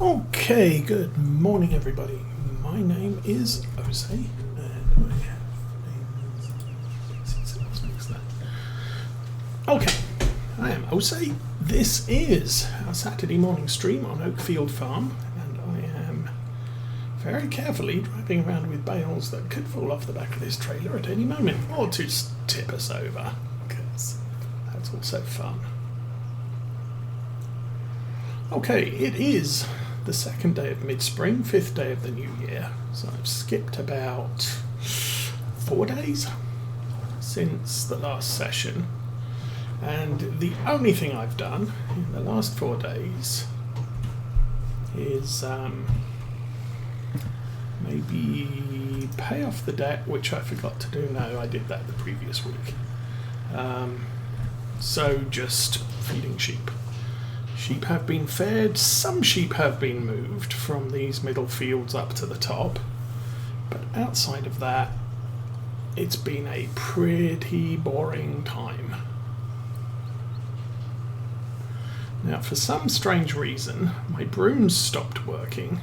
Okay, good morning everybody. My name is Ose, and I have Okay, I am Ose. This is our Saturday morning stream on Oakfield Farm, and I am very carefully driving around with bales that could fall off the back of this trailer at any moment, or to tip us over, because that's also fun. Okay, it is the second day of mid-spring, 5th day of the new year, so I've skipped about 4 days since the last session, and the only thing I've done in the last 4 days is maybe pay off the debt, which I forgot to do. No, I did that the previous week. So just feeding sheep. Sheep have been fed, some sheep have been moved from these middle fields up to the top, but outside of that, it's been a pretty boring time. Now, for some strange reason, my brooms stopped working,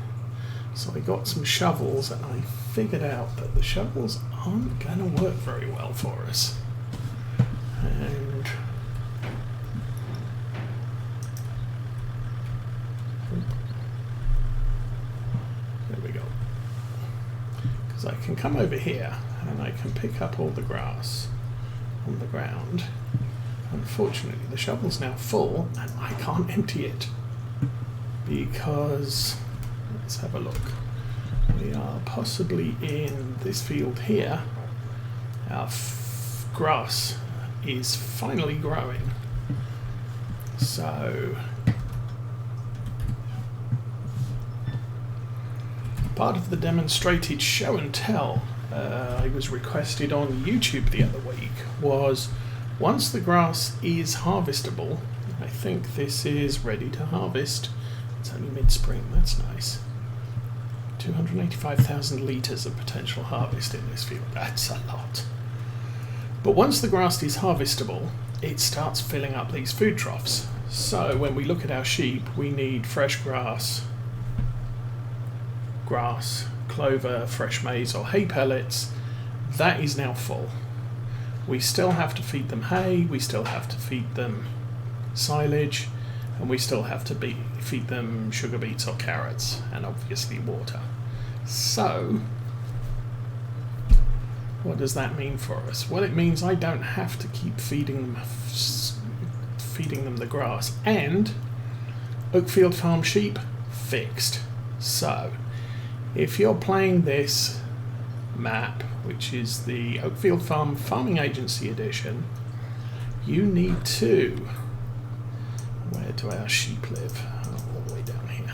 so I got some shovels, and I figured out that the shovels aren't going to work very well for us. And there we go. Because I can come over here and I can pick up all the grass on the ground. Unfortunately, the shovel's now full and I can't empty it because, let's have a look, we are possibly in this field here. Our grass is finally growing, so part of the demonstrated show and tell I was requested on YouTube the other week was, once the grass is harvestable, I think this is ready to harvest, it's only mid-spring, that's nice, 285,000 litres of potential harvest in this field, that's a lot. But once the grass is harvestable, it starts filling up these food troughs. So when we look at our sheep, we need fresh grass, clover, fresh maize or hay pellets. That is now full. We still have to feed them hay, we still have to feed them silage, and we still have to feed them sugar beets or carrots, and obviously water. So what does that mean for us? Well, it means I don't have to keep feeding them the grass, and Oakfield Farm sheep fixed. So if you're playing this map, which is the Oakfield Farm Farming Agency edition, you need to, where do our sheep live? All the way down here.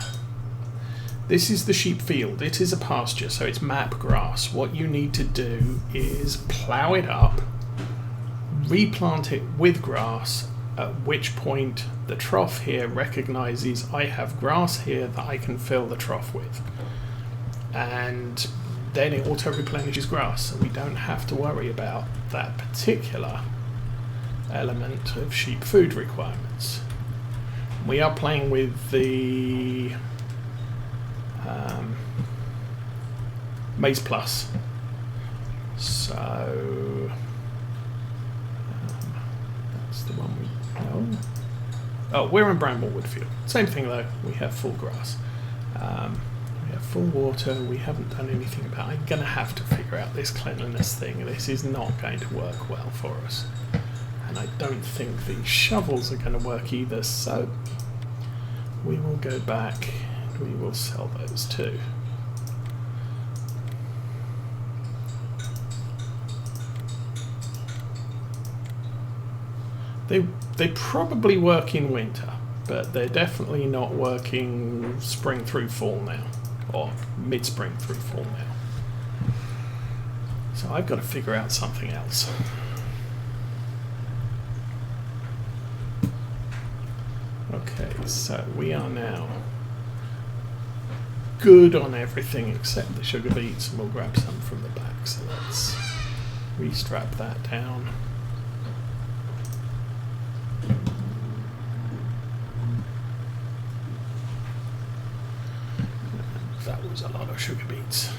This is the sheep field. It is a pasture, so it's map grass. What you need to do is plough it up, replant it with grass, at which point the trough here recognizes I have grass here that I can fill the trough with. And then it auto-replenishes grass, so we don't have to worry about that particular element of sheep food requirements. We are playing with the Maize Plus, so that's the one we know. Oh, we're in Bramblewood Field. Same thing though, we have full grass. We have full water, we haven't done anything about it. I'm going to have to figure out this cleanliness thing. This is not going to work well for us. And I don't think these shovels are going to work either, so we will go back and we will sell those too. They probably work in winter, but they're definitely not working spring through fall now, or mid-spring through fall now. So I've got to figure out something else. Okay, so we are now good on everything except the sugar beets, and we'll grab some from the back. So let's restrap that down. that was a lot of sugar beets.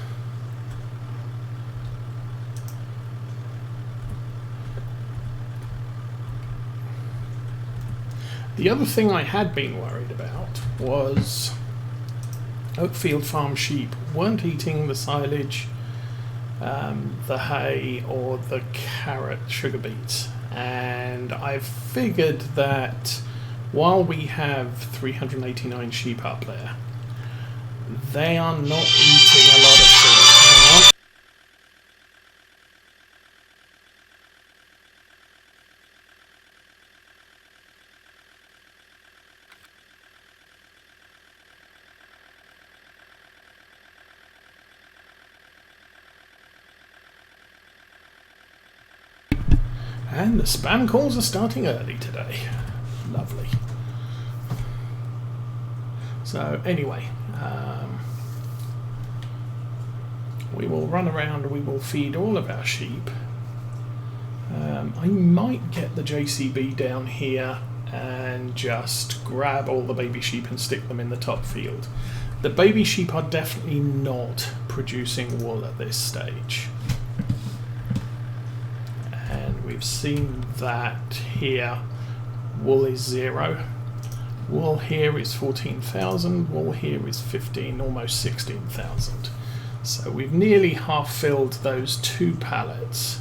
The other thing I had been worried about was Oakfield farm sheep weren't eating the silage, the hay or the carrot sugar beets, and I've figured that while we have 389 sheep up there, they are not eating a lot of food. Hang on. And the spam calls are starting early today. Lovely. So anyway, we will run around, we will feed all of our sheep. I might get the JCB down here and just grab all the baby sheep and stick them in the top field. The baby sheep are definitely not producing wool at this stage. And we've seen that here, wool is 0. Wool here is 14,000, wool here is 15, almost 16,000. So we've nearly half filled those 2 pallets.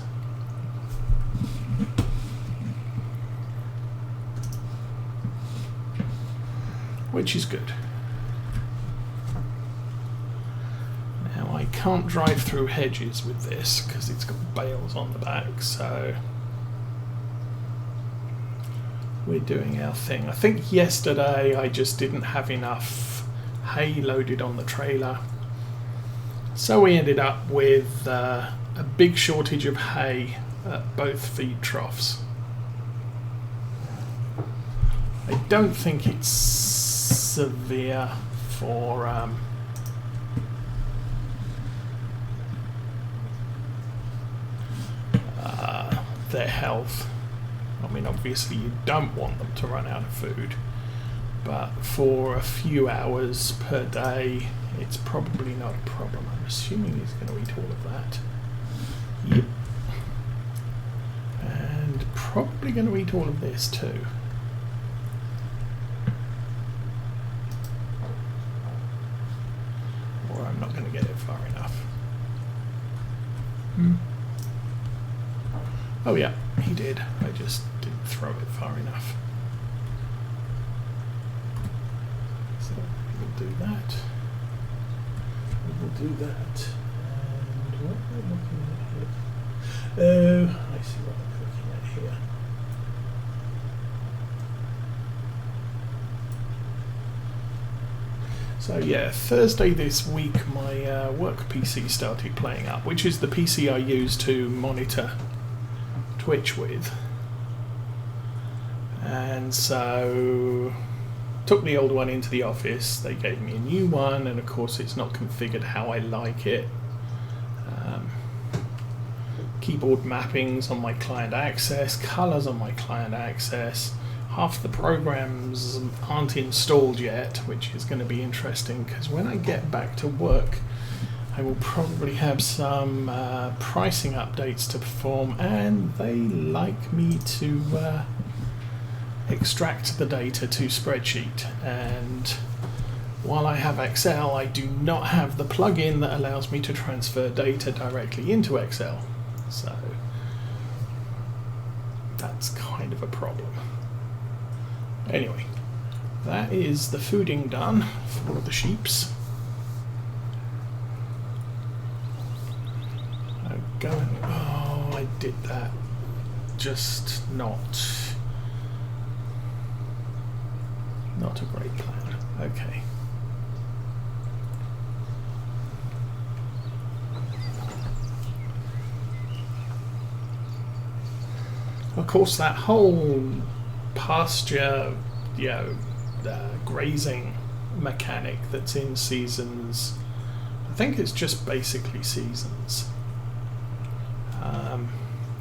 Which is good. Now I can't drive through hedges with this because it's got bales on the back, so we're doing our thing. I think yesterday I just didn't have enough hay loaded on the trailer, so we ended up with a big shortage of hay at both feed troughs. I don't think it's severe for their health. I mean, obviously you don't want them to run out of food, but for a few hours per day it's probably not a problem. I'm assuming he's going to eat all of that. Yep. And probably going to eat all of this too. Or I'm not going to get it far enough. Oh yeah, he did. I just didn't throw it far enough. So we'll do that. We'll do that. And what am I looking at here? Oh, I see what I'm looking at here. So yeah, Thursday this week my work PC started playing up, which is the PC I use to monitor Twitch with. And so took the old one into the office, they gave me a new one, and of course it's not configured how I like it. Keyboard mappings on my client access, colours on my client access. Half the programs aren't installed yet, which is going to be interesting because when I get back to work I will probably have some pricing updates to perform, and they like me to extract the data to spreadsheet, and while I have Excel I do not have the plugin that allows me to transfer data directly into Excel, so that's kind of a problem. Anyway, that is the fooding done for the sheeps. Oh, I did that. Just not a great plan. Okay. Of course, that whole pasture, grazing mechanic that's in seasons, I think it's just basically seasons.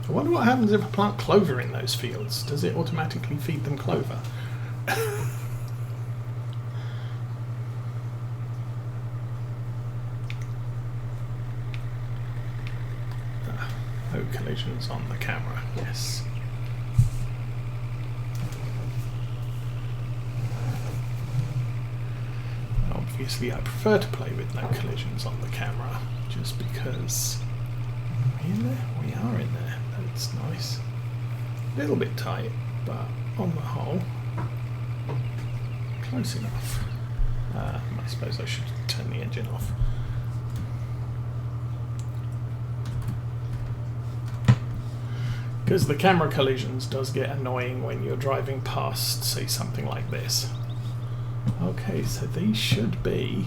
I wonder what happens if I plant clover in those fields. Does it automatically feed them clover? collisions on the camera, yes. Obviously I prefer to play with no collisions on the camera, just because... Are we in there? We are in there. That's nice. A little bit tight, but on the whole, close enough. I suppose I should turn the engine off. Because the camera collisions does get annoying when you're driving past, say, something like this. Okay, so these should be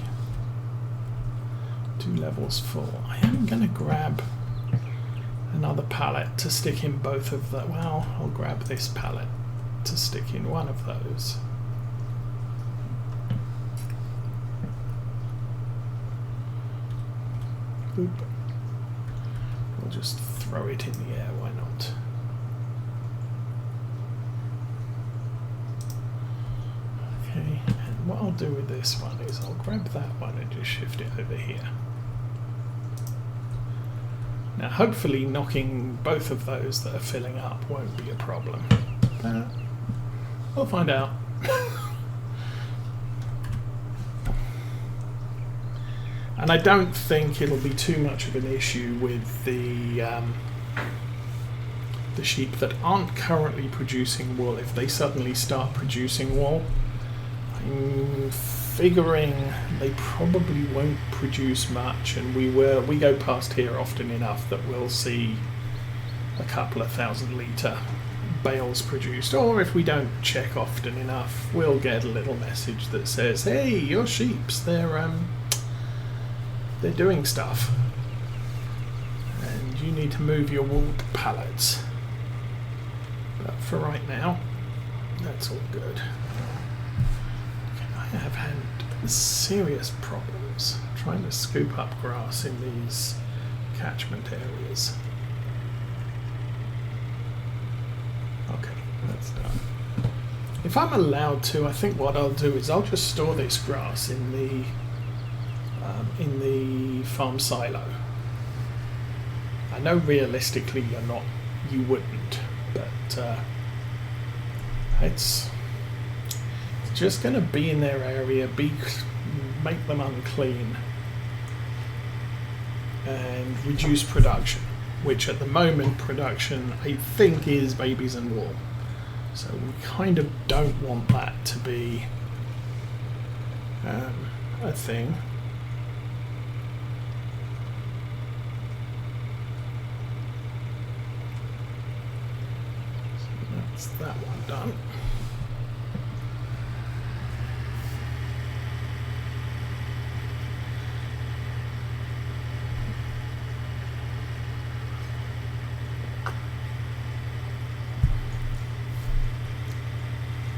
2 levels full. I am going to grab another pallet to stick in both of the... Well, I'll grab this pallet to stick in one of those. Oop. We'll just throw it in the air, why not? Okay, and what I'll do with this one is I'll grab that one and just shift it over here. Now hopefully knocking both of those that are filling up won't be a problem. We'll find out. And I don't think it'll be too much of an issue with the sheep that aren't currently producing wool. If they suddenly start producing wool, I'm figuring they probably won't produce much, and we go past here often enough that we'll see a couple of 1,000-litre bales produced. Or if we don't check often enough, we'll get a little message that says, "Hey, your sheeps, they're doing stuff, and you need to move your wool pallets." But for right now, that's all good. Okay, I have had serious problems trying to scoop up grass in these catchment areas. Okay, that's done. If I'm allowed to, I think what I'll do is I'll just store this grass in the farm silo. I know realistically you wouldn't, but it's just going to be in their area, make them unclean, and reduce production, which at the moment production I think is babies and wool. So we kind of don't want that to be a thing. That's that one done.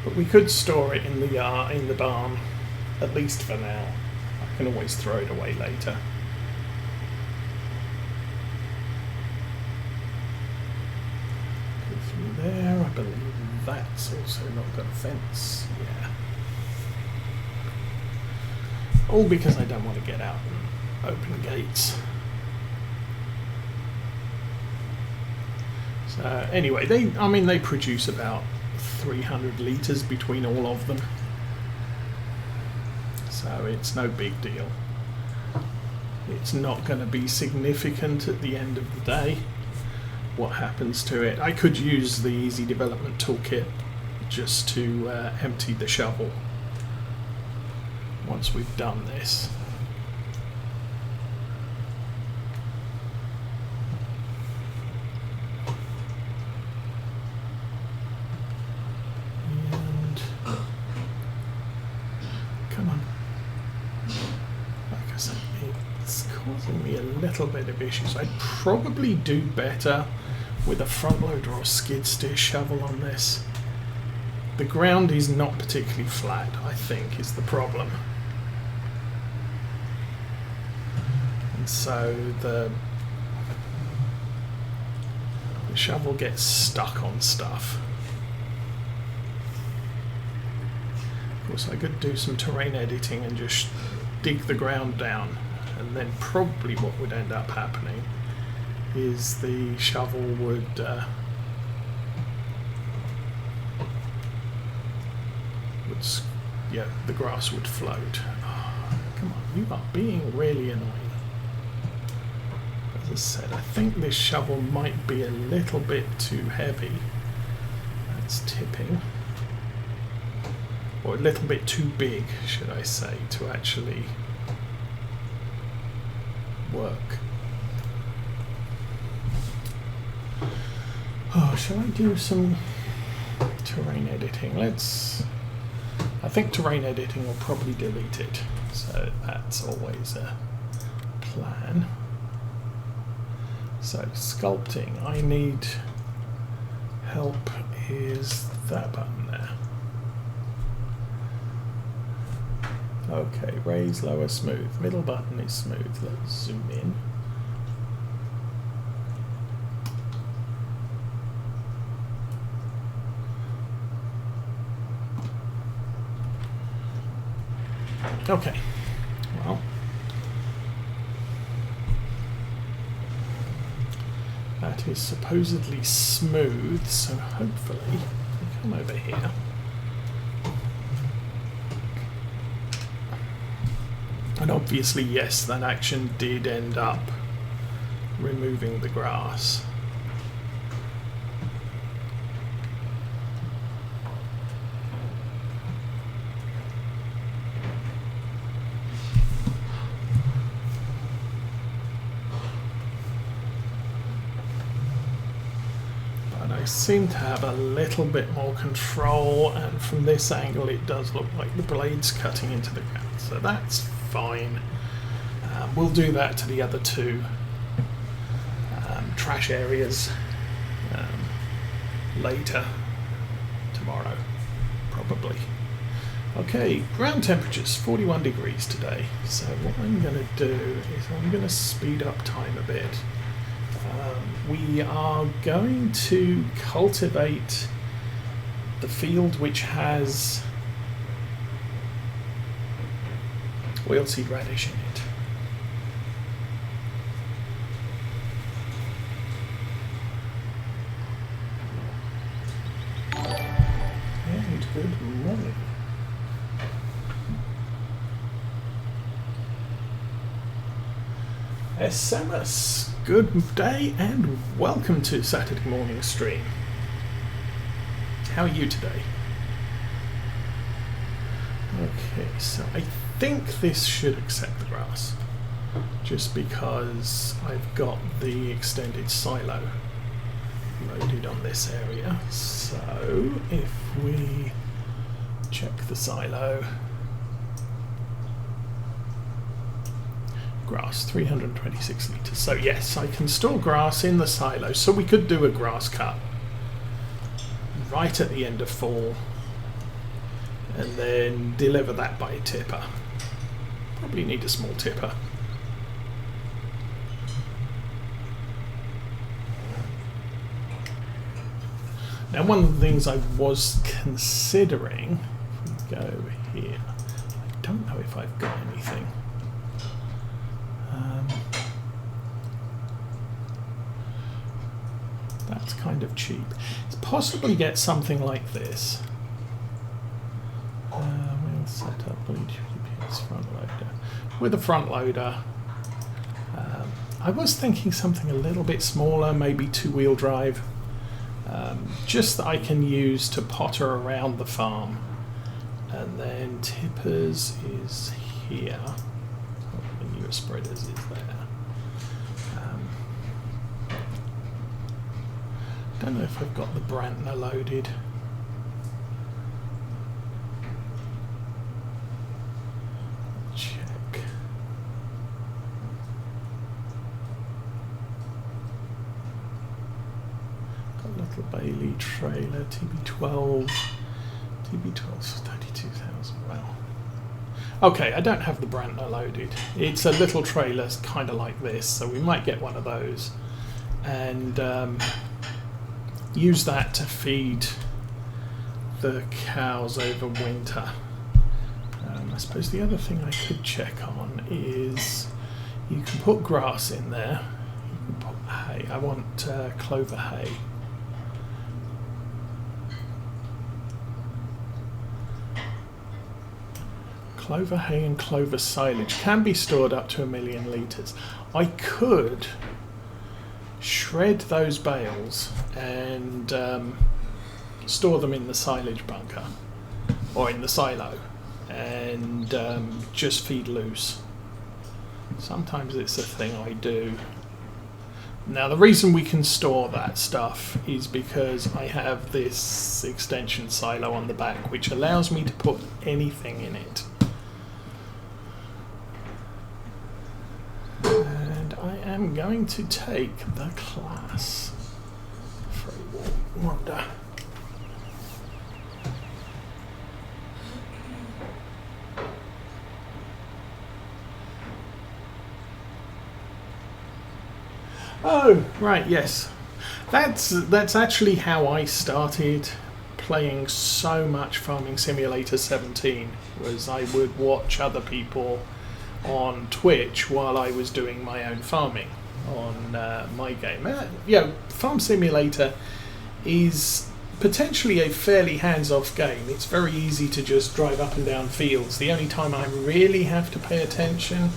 But we could store it in the barn, at least for now. I can always throw it away later. There, I believe that's also not got a fence. Yeah. All because I don't want to get out and open gates. So anyway, they produce about 300 litres between all of them. So it's no big deal. It's not going to be significant at the end of the day. What happens to it? I could use the Easy Development Toolkit just to empty the shovel once we've done this. And come on. Like I said, it's causing me a little bit of issues. I'd probably do better with a front loader or skid steer shovel on this. The ground is not particularly flat, I think, is the problem. And so the shovel gets stuck on stuff. Of course, I could do some terrain editing and just dig the ground down, and then probably what would end up happening is the shovel would yeah, the grass would float. Oh, come on, you are being really annoying. As I said, I think this shovel might be a little bit too heavy. That's tipping. Or a little bit too big, should I say, to actually work. Oh, shall I do some terrain editing? I think terrain editing will probably delete it, so that's always a plan. So sculpting, I need help. Is that button there? Okay, raise, lower, smooth. Middle button is smooth. Let's zoom in. Okay, well, that is supposedly smooth, so hopefully we come over here. And obviously, yes, that action did end up removing the grass. Seem to have a little bit more control, and from this angle it does look like the blade's cutting into the ground, so that's fine. We'll do that to the other two trash areas later, tomorrow probably. Okay, ground temperatures 41 degrees today, so what I'm going to do is I'm going to speed up time a bit. We are going to cultivate the field which has oilseed radish in it. And good morning. SMS, good day and welcome to Saturday morning stream. How are you today? Okay, so I think this should accept the grass, just because I've got the extended silo loaded on this area. So if we check the silo, grass 326 litres. So yes, I can store grass in the silo. So we could do a grass cut right at the end of fall and then deliver that by a tipper. Probably need a small tipper. Now one of the things I was considering, if we go over here, I don't know if I've got anything. That's kind of cheap. It's possibly get something like this. We'll set up GPS front loader. With a front loader, I was thinking something a little bit smaller, maybe two-wheel drive, just that I can use to potter around the farm. And then tippers is here. The newer spreaders is there. Don't know if I've got the Brantner loaded. Check. Got a little Bailey trailer, TB12. TB12's 32,000. Wow. Okay, I don't have the Brantner loaded. It's a little trailer, kind of like this, so we might get one of those. And use that to feed the cows over winter. I suppose the other thing I could check on is you can put grass in there. hay. I want clover hay. Clover hay and clover silage can be stored up to 1 million litres. I could shred those bales and store them in the silage bunker or in the silo and just feed loose. Sometimes it's a thing I do. Now the reason we can store that stuff is because I have this extension silo on the back which allows me to put anything in it. And I am going to take the class free wander. Oh, right, yes. That's actually how I started playing so much Farming Simulator 17, was I would watch other people on Twitch while I was doing my own farming on my game. Farm Simulator is potentially a fairly hands-off game. It's very easy to just drive up and down fields. The only time I really have to pay attention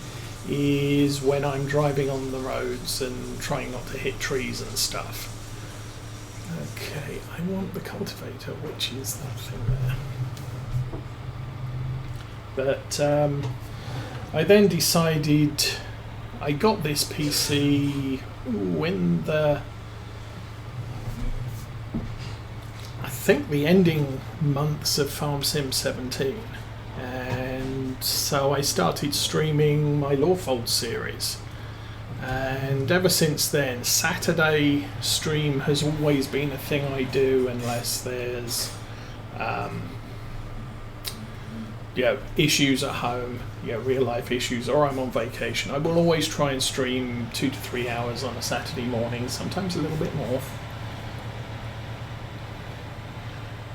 is when I'm driving on the roads and trying not to hit trees and stuff. Okay, I want the cultivator, which is that thing there. But I then decided, I got this PC when I think the ending months of Farm Sim 17. And so I started streaming my Lawfold series, and ever since then Saturday stream has always been a thing I do unless there's issues at home, real life issues, or I'm on vacation. I will always try and stream 2 to 3 hours on a Saturday morning, sometimes a little bit more.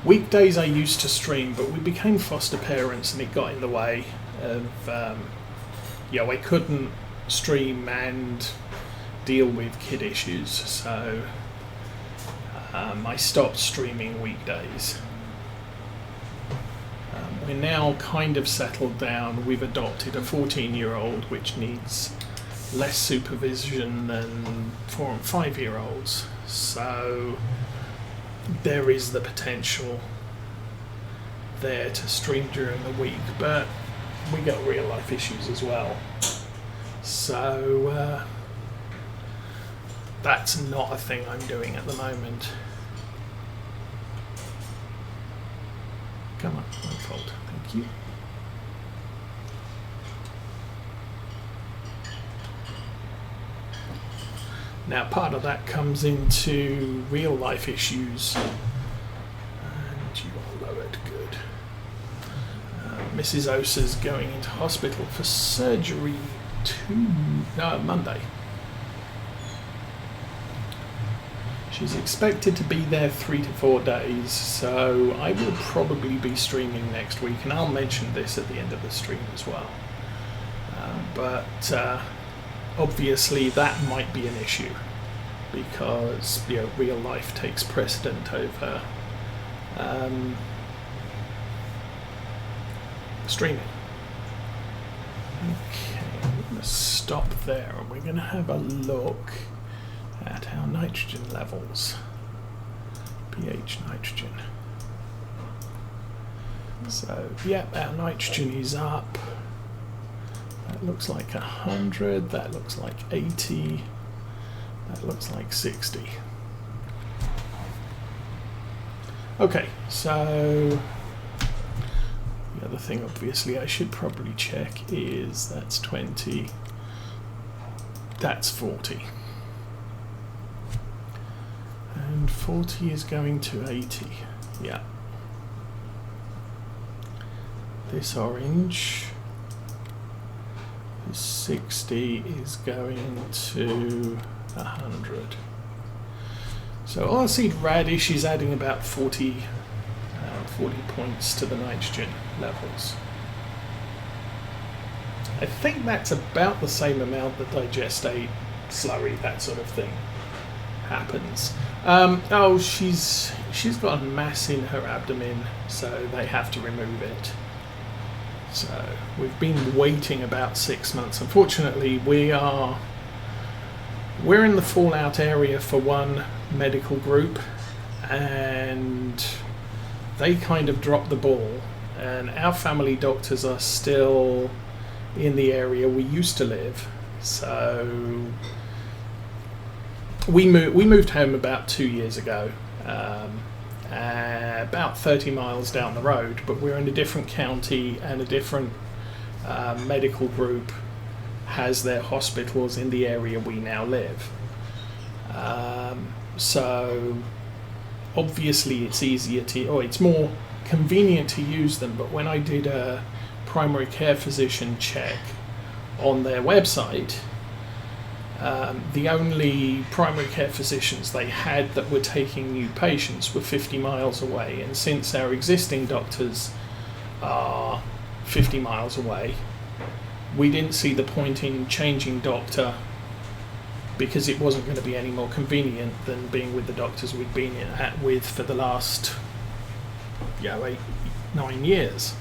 Weekdays I used to stream, but we became foster parents and it got in the way of, I couldn't stream and deal with kid issues, so I stopped streaming weekdays. We're now kind of settled down. We've adopted a 14-year-old, which needs less supervision than 4 and 5-year-olds, so there is the potential there to stream during the week, but we got real life issues as well, so that's not a thing I'm doing at the moment. Come on, unfold, thank you. Now part of that comes into real life issues, and you are lowered, good. Mrs. Osa's going into hospital for surgery Monday. She's expected to be there 3 to 4 days, so I will probably be streaming next week, and I'll mention this at the end of the stream as well. But obviously that might be an issue because real life takes precedent over streaming. Okay, I'm going to stop there and we're going to have a look at our nitrogen levels. pH nitrogen. So our nitrogen is up. That looks like 100, that looks like 80, that looks like 60. Okay, so the other thing obviously I should probably check is that's 20, that's 40. And 40 is going to 80, yeah. This orange, 60 is going to 100. So our seed radish is adding about 40 points to the nitrogen levels. I think that's about the same amount that digestate slurry, that sort of thing happens. She's got a mass in her abdomen, so they have to remove it. So we've been waiting about 6 months. Unfortunately, we're in the fallout area for one medical group, and they kind of dropped the ball, and our family doctors are still in the area we used to live. So we moved home about 2 years ago, about 30 miles down the road, but we're in a different county, and a different medical group has their hospitals in the area we now live. So obviously it's easier it's more convenient to use them, but when I did a primary care physician check on their website, the only primary care physicians they had that were taking new patients were 50 miles away, and since our existing doctors are 50 miles away, we didn't see the point in changing doctor, because it wasn't going to be any more convenient than being with the doctors we'd been with for the last 8-9 years.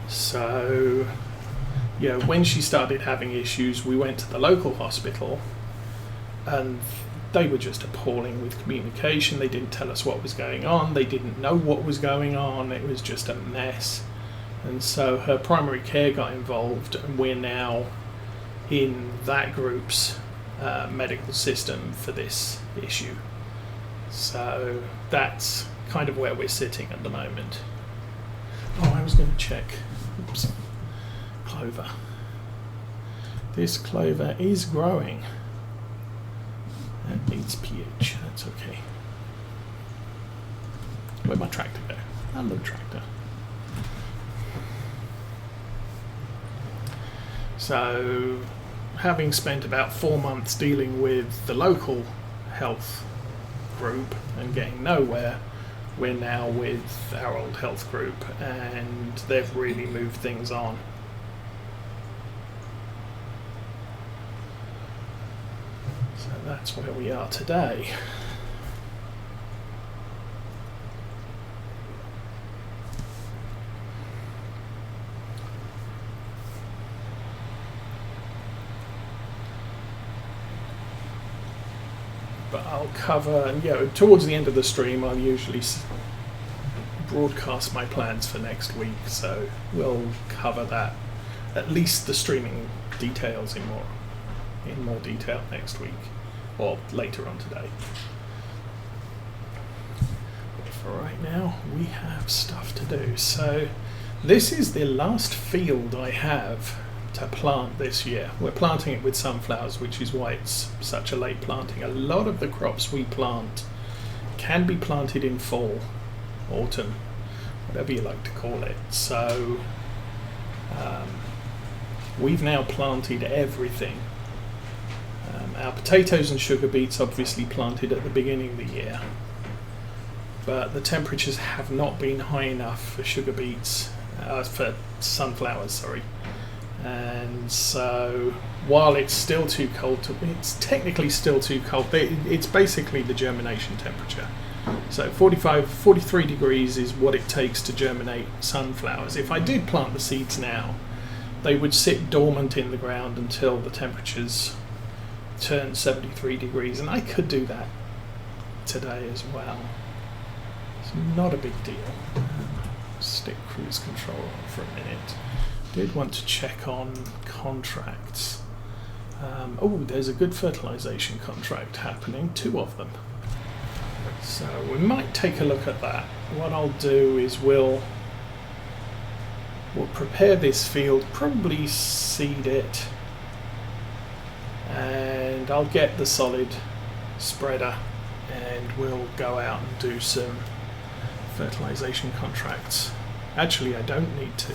So when she started having issues, we went to the local hospital, and they were just appalling with communication. They didn't tell us what was going on. They didn't know what was going on. It was just a mess. And so her primary care got involved, and we're now in that group's medical system for this issue. So that's kind of where we're sitting at the moment. I was going to check. Oops. Clover. This clover is growing. That needs pH. That's okay. Where'd my tractor go? Hello, tractor. So, having spent about 4 months dealing with the local health group and getting nowhere, we're now with our old health group, and they've really moved things on. So that's where we are today. But I'll cover, towards the end of the stream, I'll usually broadcast my plans for next week, so we'll cover that, at least the streaming details in more detail next week, or later on today. But for right now, we have stuff to do. So this is the last field I have to plant this year. We're planting it with sunflowers, which is why it's such a late planting. A lot of the crops we plant can be planted in fall, autumn, whatever you like to call it. So we've now planted everything. Our potatoes and sugar beets obviously planted at the beginning of the year, but the temperatures have not been high enough for sugar beets, for sunflowers, sorry. And so while it's still too cold it's technically still too cold, it's basically the germination temperature. So 43 degrees is what it takes to germinate sunflowers. If I did plant the seeds now, they would sit dormant in the ground until the temperatures turn 73 degrees, and I could do that today as well. It's not a big deal. Stick cruise control on for a minute. Did want to check on contracts. There's a good fertilization contract happening, 2 of them. So we might take a look at that. What I'll do is we'll prepare this field, probably seed it, and I'll get the solid spreader, and we'll go out and do some fertilization contracts. Actually, I don't need to.